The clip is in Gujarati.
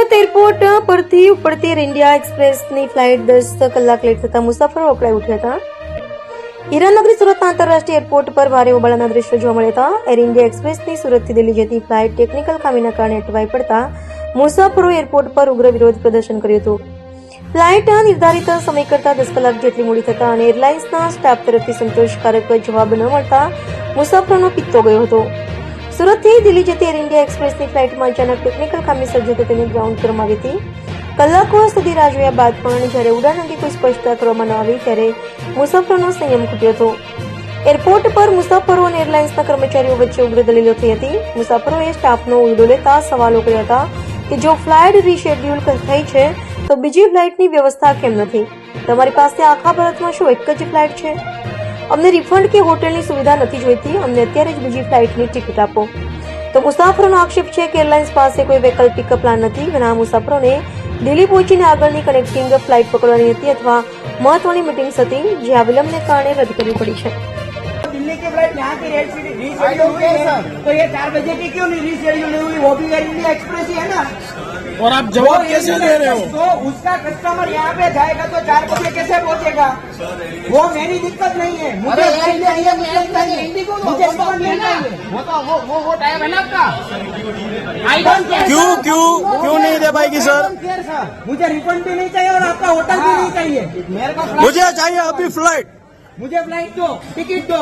સુરત એરપોર્ટ પરથી ઉપડતી એર ઇન્ડિયા એક્સપ્રેસની ફ્લાઇટ 10 કલાક લેટ થતા મુસાફરો અકળાઈ ઉઠ્યા હતા. હીરાનગરી સુરતના આંતરરાષ્ટ્રીય એરપોર્ટ પર ભારે હોબાળાના દ્રશ્યો જોવા મળ્યા હતા. એર ઇન્ડિયા એક્સપ્રેસની સુરતથી દિલ્હી જતી ફ્લાઇટ ટેકનિકલ ખામીના કારણે અટવાઈ પડતા મુસાફરોએ એરપોર્ટ પર ઉગ્ર વિરોધ પ્રદર્શન કર્યું હતું. ફ્લાઇટ નિર્ધારિત સમય કરતા 10 કલાક જેટલી મોડી થતા અને એરલાઇન્સના સ્ટાફ તરફથી સંતોષકારક જવાબ ન મળતા મુસાફરોનો પિત્તો ગયો હતો. સુરતથી દિલ્હી જતી એર ઇન્ડિયા એક્સપ્રેસની ફ્લાઇટમાં અચાનક ટેકનિકલ ખામી સર્જાતા તેને ગ્રાઉન્ડ કરવામાં આવી હતી. કલાકો સુધી રાહ જોયા બાદ પણ જ્યારે ઉડાન અંગે કોઈ સ્પષ્ટતા કરવામાં ન આવી ત્યારે મુસાફરોનો સંયમ ખૂટ્યો હતો. એરપોર્ટ પર મુસાફરો અને એરલાઇન્સના કર્મચારીઓ વચ્ચે ઉગ્ર દલીલો થઈ હતી. મુસાફરોએ સ્ટાફનો ઉલડો લેતા સવાલો કર્યા હતા કે જો ફ્લાઇટ રીશેડ્યુલ થઈ છે તો બીજી ફ્લાઇટની વ્યવસ્થા કેમ નથી? તમારી પાસે આખા ભારતમાં શું એક જ ફ્લાઇટ છે? અમને રિફંડ કે હોટેલની સુવિધા નથી જોઈતી, અમને અત્યારે જ બીજી ફ્લાઇટની ટિકિટ આપો. તો મુસાફરોનો આક્ષેપ છે કે એરલાઇન્સ પાસે કોઈ વૈકલ્પિક પ્લાન નથી. ઘણા મુસાફરોને દિલ્હી પહોંચીને આગળની કનેક્ટિંગ ફ્લાઇટ પકડવાની હતી અથવા મહત્વની મીટિંગ્સ હતી જે આ વિલંબને કારણે રદ કરવી પડી છે. दिल्ली की फ्लाइट यहाँ की रेड सिटी रीशेड्यूल हुई है, तो ये 4 बजे की क्यों नहीं रीशेड्यूल हुई? वो भी एयर इंडिया एक्सप्रेस ही है ना. और आप जवाब कैसे दे रहे हो? तो उसका कस्टमर यहाँ पे जाएगा तो 4 बजे कैसे पहुँचेगा? वो मेरी दिक्कत नहीं है. मुझे रिफंड चाहिए. वो टाइम है ना आपका. I don't care. क्यों नहीं दे पाएगी सर? मुझे रिफंड भी नहीं चाहिए और आपका होटल भी नहीं चाहिए. मेरे को मुझे चाहिए अभी फ्लाइट. मुझे फ्लाइट दो, टिकट दो.